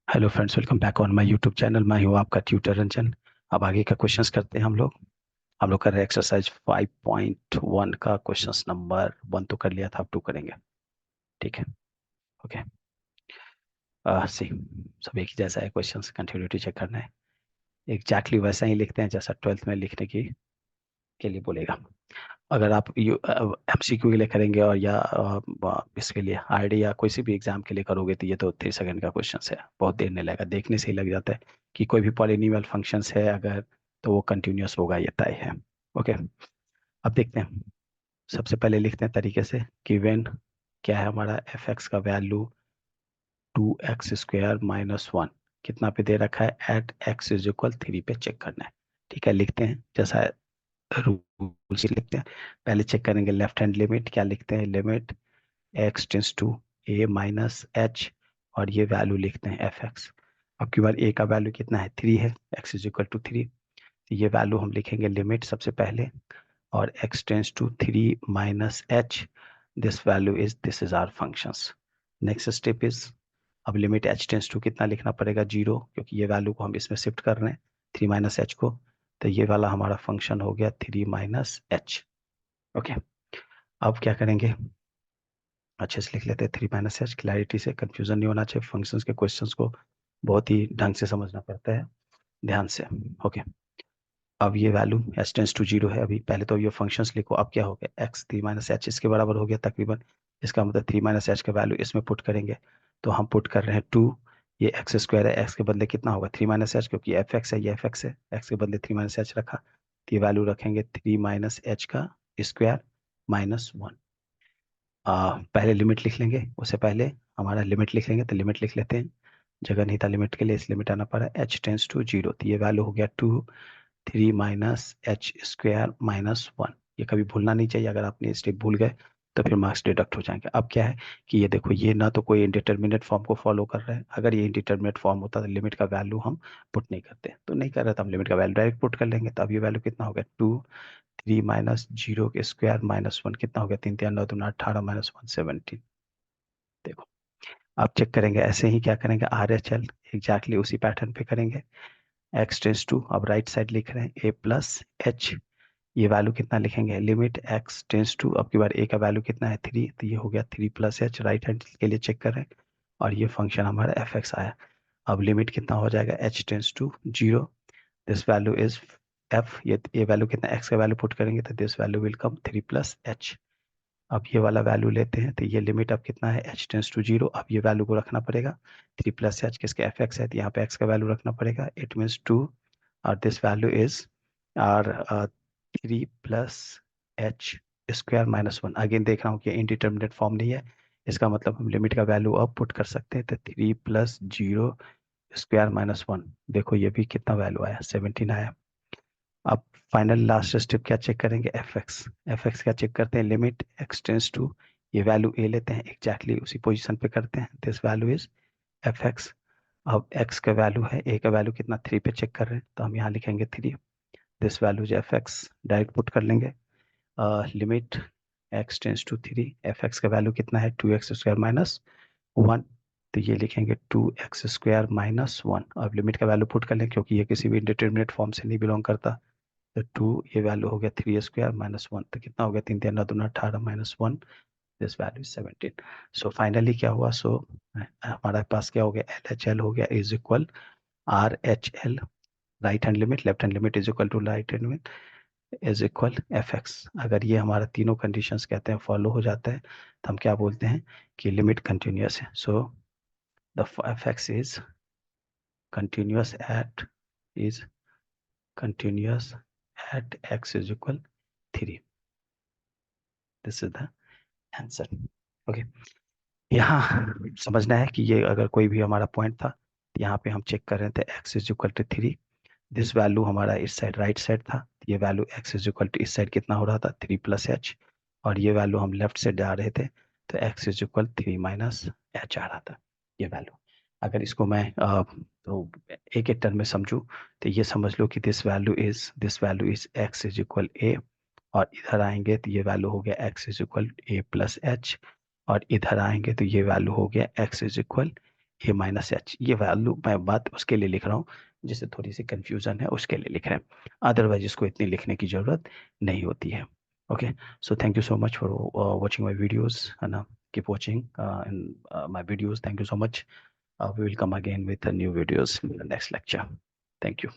Hello friends, welcome back on my YouTube channel. मैं हूँ आपका ट्यूटर रंजन। अब आगे का क्वेश्चंस करते हैं हम लोग कर रहे हैं एक्सरसाइज 5.1 का क्वेश्चंस नंबर 1 तो कर लिया था, अब 2 करेंगे। ठीक है। ओके। सी सब एक ही जैसा है, क्वेश्चंस कंटिन्यूटी चेक करना है। एग्जैक्टली वैसा ही लिखते हैं जैसा 12th में लिखने की के लिए बोलेगा। अगर आप एमसीक्यू के लिए करेंगे और या इसके लिए आरडी या कोई सी भी एग्जाम के लिए करोगे तो ये तो 3 सेकंड का क्वेश्चन है, बहुत देर नहीं लगेगा, देखने से ही लग जाता है कि कोई भी पॉलिनोमियल फंक्शंस है अगर, तो वो कंटिन्यूअस होगा, ये तय है। ओके। अब देखते हैं। सबसे पहले लिखते हैं तरीके से कि व्हेन क्या है हमारा एफ एक्स का वैल्यू 2x² - 1 कितना पे दे रखा है, एट एक्स इज इक्वल 3 पे चेक करना है। ठीक है, लिखते हैं जैसा रूल से लिखते हैं। पहले चेक करेंगे लेफ्ट हैंड लिमिट, क्या लिखते हैं, limit x tends to a minus h, और ये वैल्यू लिखते हैं एफ एक्स। अब की बार ए का वैल्यू कितना है, 3 है, एक्स इज इक्वल टू 3। तो ये वैल्यू हम लिखेंगे लिमिट सबसे पहले, और x tends to 3 minus h, this is our functions. Next step is, अब लिमिट एच टेंस टू कितना लिखना पड़ेगा, 0, क्योंकि ये वैल्यू को हम इसमें शिफ्ट कर रहे हैं, 3 माइनस एच को। तो ये वाला हमारा फंक्शन हो गया 3 माइनस एच। ओके। अब क्या करेंगे, अच्छे से लिख लेते हैं 3 माइनस एच, क्लैरिटी से, कंफ्यूजन नहीं होना चाहिए। फंक्शंस के क्वेश्चंस को बहुत ही ढंग से समझना पड़ता है, ध्यान से। ओके। अब ये वैल्यू एच टेंस टू 0 है, अभी पहले तो ये फंक्शंस लिखो। अब क्या हो गया, एक्स 3 माइनस एच इसके बराबर हो गया तकरीबन। इसका मतलब 3 माइनस एच का वैल्यू इसमें पुट करेंगे, तो हम पुट कर रहे हैं 2। ये एक्स स्क्वायर है, एक्स के बदले कितना होगा 3 माइनस एच, क्योंकि एफ एक्स है, ये एफ एक्स है, एक्स के बदले 3 माइनस एच रखा, तो ये वैल्यू रखेंगे 3 माइनस एच का स्क्वायर माइनस 1। पहले लिमिट लिख लेंगे, उससे पहले हमारा लिमिट लिख लेंगे, तो लिमिट लिख लेते हैं, जगह नहीं था लिमिट के लिए इस लिमिट आना पड़ा, एच टेंस टू 0, तो ये वैल्यू हो गया 2, 3 माइनस एच स्क्वायर माइनस 1। ये कभी भूलना नहीं चाहिए, अगर आपने स्टेप भूल गए तो फिर मार्क्स डिडक्ट हो जाएंगे। अब क्या है कि ये देखो, ये ना तो कोई इंडिटरमिनेट फॉर्म को फॉलो कर रहा है, अगर ये इंडिटरमिनेट फॉर्म होता तो लिमिट का वैल्यू हम पुट नहीं करते, तो नहीं कर रहे तो हम लिमिट का वैल्यू डायरेक्ट पुट कर लेंगे। तो अब ये वैल्यू कितना हो गया, 3 माइनस 0 के स्क्वायर माइनस 1, कितना हो गया, 3 3 9 2 18 माइनस 1 17। देखो, अब चेक करेंगे ऐसे ही, क्या करेंगे, आर एच एल एग्जैक्टली उसी पैटर्न पे करेंगे। एक्स टेंस टू, अब राइट साइड लिख रहे हैं ए प्लस एच, ये वैल्यू कितना लिखेंगे, लिमिट एक्स टेंस टू, अब की बार ए का वैल्यू कितना है 3, तो ये हो गया 3 प्लस एच, राइट हैंड के लिए चेक कर रहे हैं, और ये फंक्शन हमारा एफ एक्स आया। अब लिमिट कितना हो जाएगा, h tends to 0, this value is f, ये वैल्यू कितना, एक्स का वैल्यू पुट करेंगे तो this value will come 3 plus h. अब ये वाला वैल्यू लेते हैं, तो ये लिमिट अब कितना है, एच टेंस टू 0, अब ये वैल्यू को रखना पड़ेगा 3 प्लस एच, किसके, एफ एक्स है, तो यहाँ पे एक्स का वैल्यू रखना पड़ेगा, इट मीन्स 2, और this value is R 3 plus h square minus 1। Again देख रहा हूँ कि इनडिटर्मिनेट फॉर्म नहीं है, इसका मतलब हम लिमिट का वैल्यू अब पुट कर सकते हैं, तो 3 प्लस 0 स्क्वायर माइनस 1, देखो ये भी कितना वैल्यू आया, 17 आया। अब फाइनल लास्ट स्टेप क्या चेक करेंगे, एफ एक्स। एफ एक्स क्या चेक करते हैं, लिमिट एक्स टेंस टू, ये वैल्यू ए लेते हैं, एग्जैक्टली उसी पोजीशन पे करते हैं, this value is f x. अब एक्स का वैल्यू है, ए का वैल्यू कितना 3 पे चेक कर रहे हैं, तो हम यहाँ लिखेंगे 3, this value is f x, direct put कर लेंगे। Limit x tends to 3, f x का वैल्यू कितना है 2x स्क्वायर माइनस 1, तो ये लिखेंगे 2x स्क्वायर माइनस 1। अब लिमिट का वैल्यू पुट कर लें, क्योंकि ये किसी भी इंडिटरमिनेट फॉर्म से नहीं बिलोंग करता, तो 2, ये वैल्यू हो गया 3 स्क्वायर माइनस 1, तो कितना हो गया, 3 3 9 2 18 minus 1, this value 17। So finally क्या हुआ, सो हमारे पास क्या हो गया, एल एच एल हो गया is equal R H L, right hand limit left hand limit is equal to right hand limit is equal f x. अगर ये हमारा तीनों कंडीशंस कहते हैं फॉलो हो जाता है, तो हम क्या बोलते हैं कि लिमिट कंटिन्यूअस है। So the F x is continuous at is continuous at x is equal 3, this is the answer. Okay. यहाँ समझना है कि ये अगर कोई भी हमारा पॉइंट था, तो यहाँ पे हम चेक कर रहे थे x is equal to 3, this value हमारा इस साइड राइट साइड था, ये वैल्यू एक्स इज इक्वल टू इस साइड कितना हो रहा था 3 प्लस एच, और ये वैल्यू हम लेफ्ट से जा रहे थे, तो X is equal 3 minus H आ रहा था, ये वैल्यू। अगर इसको मैं तो एक एक टर्म में समझूं, तो ये समझ लो कि this value is x is equal a, और इधर आएंगे तो ये वैल्यू हो गया x is equal a plus h, और इधर आएंगे तो ये वैल्यू हो गया x is equal a minus h, ये वैल्यू मैं बात उसके लिए लिख रहा हूँ जिससे थोड़ी सी कंफ्यूजन है, उसके लिए लिख रहे हैं, अदरवाइज इसको इतनी लिखने की जरूरत नहीं होती है। Okay, so thank you so much for watching my videos, and keep watching in my videos. Thank you so much. We will come again with new videos in the next lecture. Thank you.